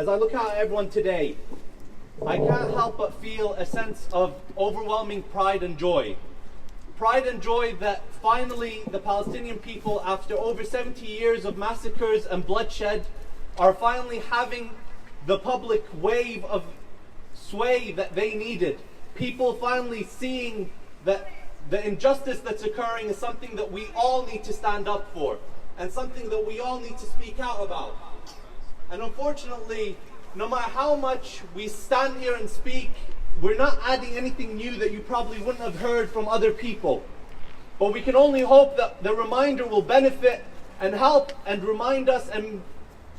As I look at everyone today, I can't help but feel a sense of overwhelming pride and joy. Pride and joy that finally the Palestinian people, after over 70 years of massacres and bloodshed, are finally having the public wave of sway that they needed. People finally seeing that the injustice that's occurring is something that we all need to stand up for, and something that we all need to speak out about. And unfortunately, no matter how much we stand here and speak, we're not adding anything new that you probably wouldn't have heard from other people. But we can only hope that the reminder will benefit and help and remind us and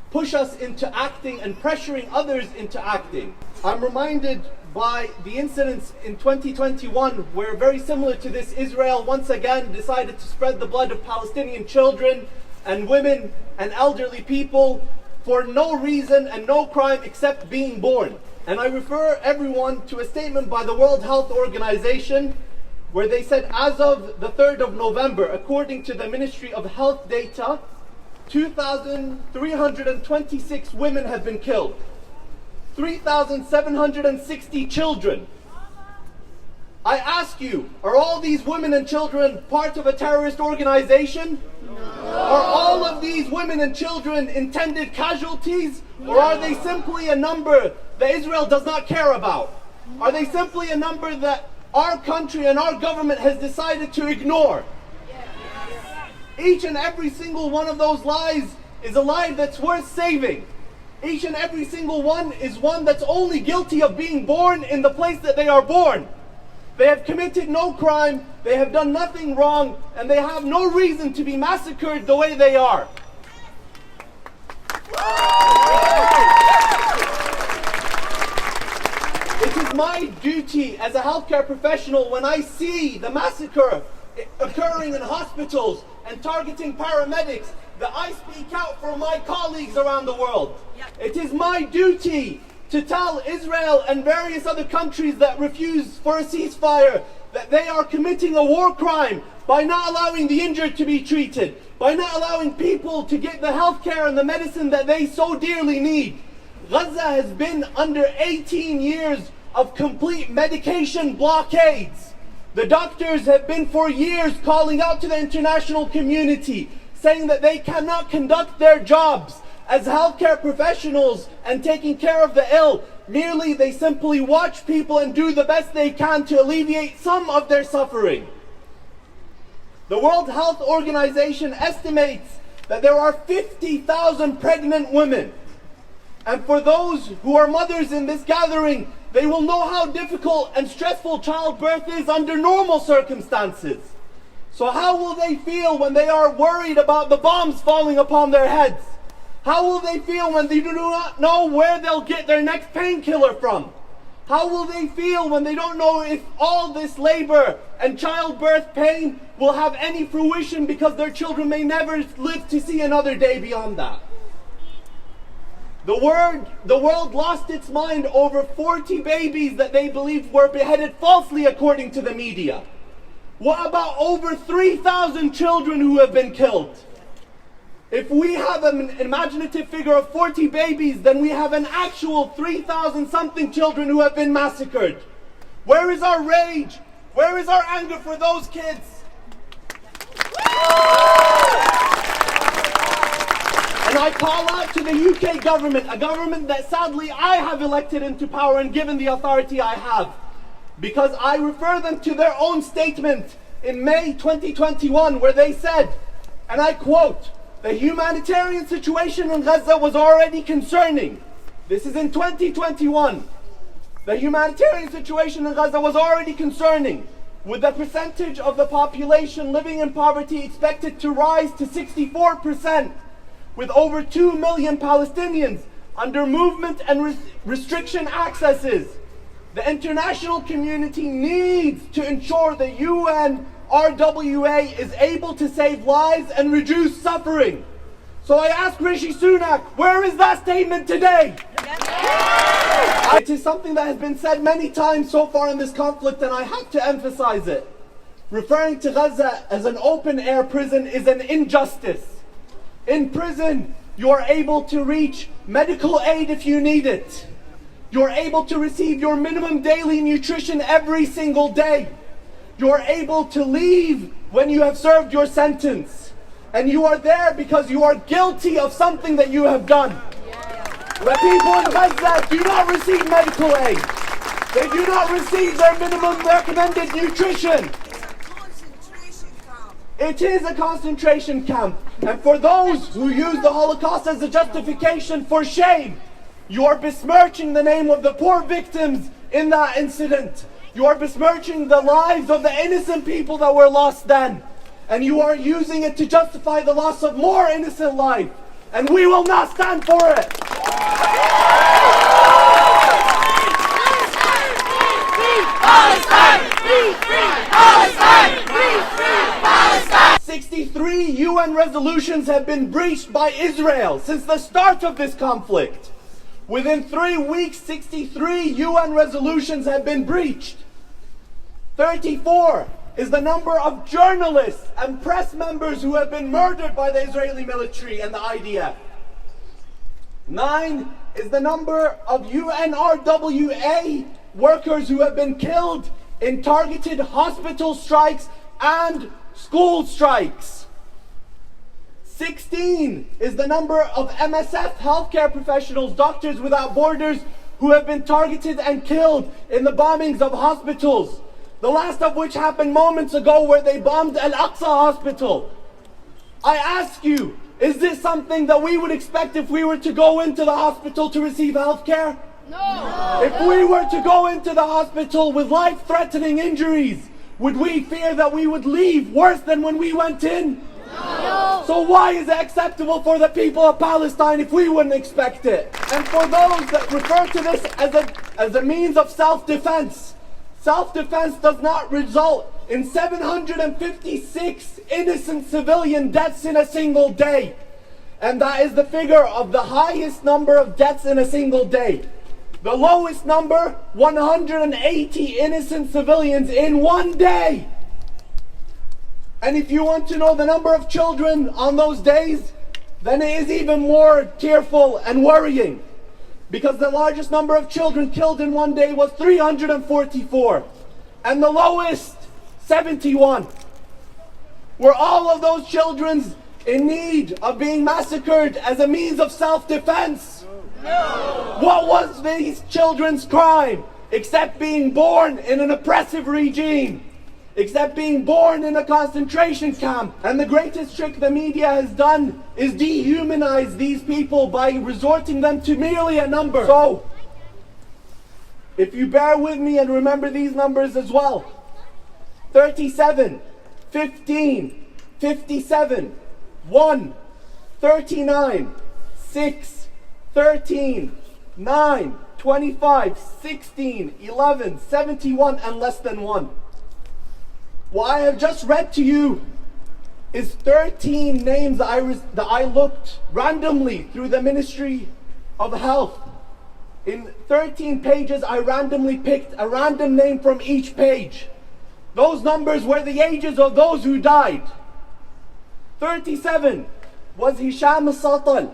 push us into acting and pressuring others into acting. I'm reminded by the incidents in 2021 where, very similar to this, Israel once again decided to spread the blood of Palestinian children and women and elderly people for no reason and no crime except being born. And I refer everyone to a statement by the World Health Organization where they said, as of the 3rd of November, according to the Ministry of Health data, 2,326 women have been killed, 3,760 children. I ask you, are all these women and children part of a terrorist organization? No. Are all of these women and children intended casualties? Or are they simply a number that Israel does not care about? Are they simply a number that our country and our government has decided to ignore? Each and every single one of those lives is a life that's worth saving. Each and every single one is one that's only guilty of being born in the place that they are born. They have committed no crime, they have done nothing wrong, and they have no reason to be massacred the way they are. It is my duty as a healthcare professional, when I see the massacre occurring in hospitals and targeting paramedics, that I speak out for my colleagues around the world. It is my duty to tell Israel and various other countries that refuse for a ceasefire that they are committing a war crime by not allowing the injured to be treated, by not allowing people to get the health care and the medicine that they so dearly need. Gaza has been under 18 years of complete medication blockades. The doctors have been for years calling out to the international community, saying that they cannot conduct their jobs as healthcare professionals and taking care of the ill. Merely, they simply watch people and do the best they can to alleviate some of their suffering. The World Health Organization estimates that there are 50,000 pregnant women. And for those who are mothers in this gathering, they will know how difficult and stressful childbirth is under normal circumstances. So how will they feel when they are worried about the bombs falling upon their heads? How will they feel when they do not know where they'll get their next painkiller from? How will they feel when they don't know if all this labor and childbirth pain will have any fruition because their children may never live to see another day beyond that? The world lost its mind over 40 babies that they believed were beheaded falsely according to the media. What about over 3,000 children who have been killed? If we have an imaginative figure of 40 babies, then we have an actual 3,000 something children who have been massacred. Where is our rage? Where is our anger for those kids? And I call out to the UK government, a government that sadly I have elected into power and given the authority I have, because I refer them to their own statement in May 2021 where they said, and I quote, "The humanitarian situation in Gaza was already concerning." This is in 2021. The humanitarian situation in Gaza was already concerning, with the percentage of the population living in poverty expected to rise to 64%, with over 2 million Palestinians under movement and restriction accesses. The international community needs to ensure the UNRWA is able to save lives and reduce suffering. So I ask Rishi Sunak, where is that statement today? It is something that has been said many times so far in this conflict, and I have to emphasize it. Referring to Gaza as an open-air prison is an injustice. In prison, You're able to reach medical aid if you need it. You're able to receive your minimum daily nutrition every single day. You're able to leave when you have served your sentence. And you are there because you are guilty of something that you have done. The people in Gaza do not receive medical aid. They do not receive their minimum recommended nutrition. It is a concentration camp. And for those who use the Holocaust as a justification for shame, you are besmirching the name of the poor victims in that incident. You are besmirching the lives of the innocent people that were lost then. And you are using it to justify the loss of more innocent life. And we will not stand for it. Palestine! Free Palestine! Free Palestine! 63 UN resolutions have been breached by Israel since the start of this conflict. Within 3 weeks, 63 UN resolutions have been breached. 34 is the number of journalists and press members who have been murdered by the Israeli military and the IDF. 9 is the number of UNRWA workers who have been killed in targeted hospital strikes and school strikes. 16 is the number of MSF healthcare professionals, Doctors Without Borders, who have been targeted and killed in the bombings of hospitals. The last of which happened moments ago, where they bombed Al-Aqsa hospital. I ask you, is this something that we would expect if we were to go into the hospital to receive healthcare? No! If we were to go into the hospital with life-threatening injuries, would we fear that we would leave worse than when we went in? No! So why is it acceptable for the people of Palestine if we wouldn't expect it? And for those that refer to this as a means of self-defense, self-defense does not result in 756 innocent civilian deaths in a single day. And that is the figure of the highest number of deaths in a single day. The lowest number, 180 innocent civilians in one day. And if you want to know the number of children on those days, then it is even more tearful and worrying. Because the largest number of children killed in one day was 344. And the lowest, 71. Were all of those children in need of being massacred as a means of self-defense? No! What was these children's crime except being born in an oppressive regime? Except being born in a concentration camp. And the greatest trick the media has done is dehumanize these people by resorting them to merely a number. So, if you bear with me and remember these numbers as well. 37, 15, 57, 1, 39, 6, 13, 9, 25, 16, 11, 71, and less than 1. What I have just read to you is 13 names that I looked randomly through the Ministry of Health. In 13 pages, I randomly picked a random name from each page. Those numbers were the ages of those who died. 37 was Hisham al-Satal.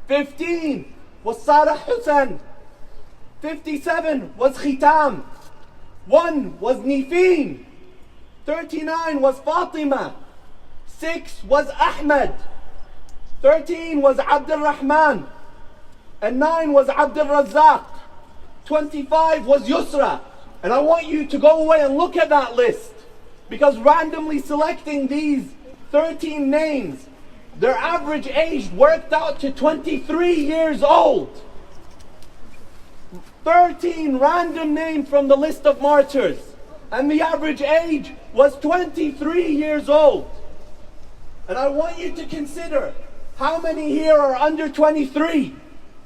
15 was Sarah Hussein. 57 was Khitam. 1 was Nifin. 39 was Fatima. 6 was Ahmed. 13 was Abdul Rahman. And 9 was Abdul Razzaq. 25 was Yusra. And I want you to go away and look at that list. Because randomly selecting these 13 names, their average age worked out to 23 years old. 13 random names from the list of martyrs. And the average age was 23 years old. And I want you to consider how many here are under 23.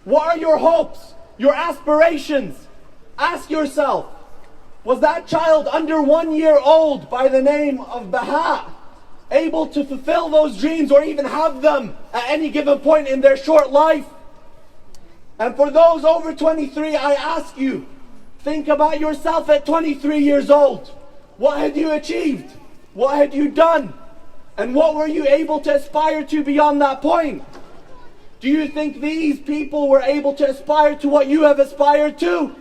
What are your hopes, your aspirations? Ask yourself, was that child under 1 year old by the name of Baha able to fulfill those dreams or even have them at any given point in their short life? And for those over 23, I ask you, think about yourself at 23 years old. What had you achieved? What had you done? And what were you able to aspire to beyond that point? Do you think these people were able to aspire to what you have aspired to?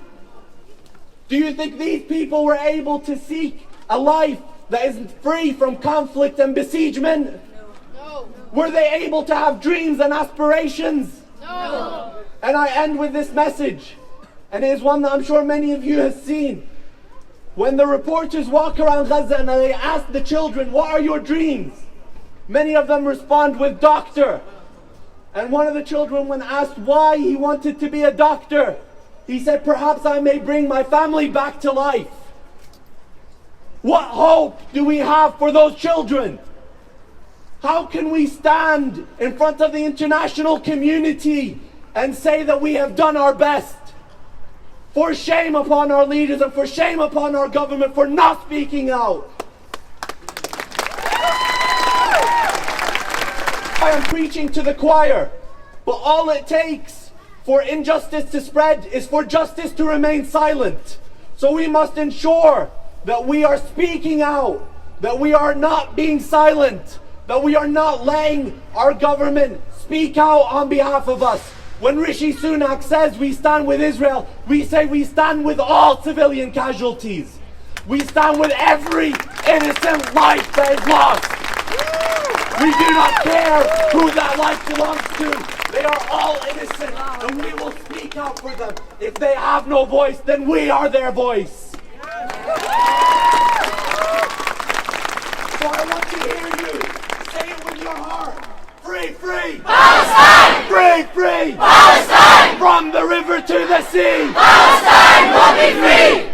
Do you think these people were able to seek a life that is free from conflict and besiegement? No. Were they able to have dreams and aspirations? No. And I end with this message, and it is one that I'm sure many of you have seen. When the reporters walk around Gaza and they ask the children, what are your dreams? Many of them respond with doctor. And one of the children, when asked why he wanted to be a doctor, he said, perhaps I may bring my family back to life. What hope do we have for those children? How can we stand in front of the international community and say that we have done our best? For shame upon our leaders and for shame upon our government for not speaking out. I am preaching to the choir, but all it takes for injustice to spread is for justice to remain silent. So we must ensure that we are speaking out, that we are not being silent, that we are not letting our government speak out on behalf of us. When Rishi Sunak says we stand with Israel, we say we stand with all civilian casualties. We stand with every innocent life that is lost. We do not care who that life belongs to. They are all innocent, and we will speak out for them. If they have no voice, then we are their voice. So I want to hear you say it with your heart. Free, free Palestine! Free, free Palestine! From the river to the sea, Palestine will be free!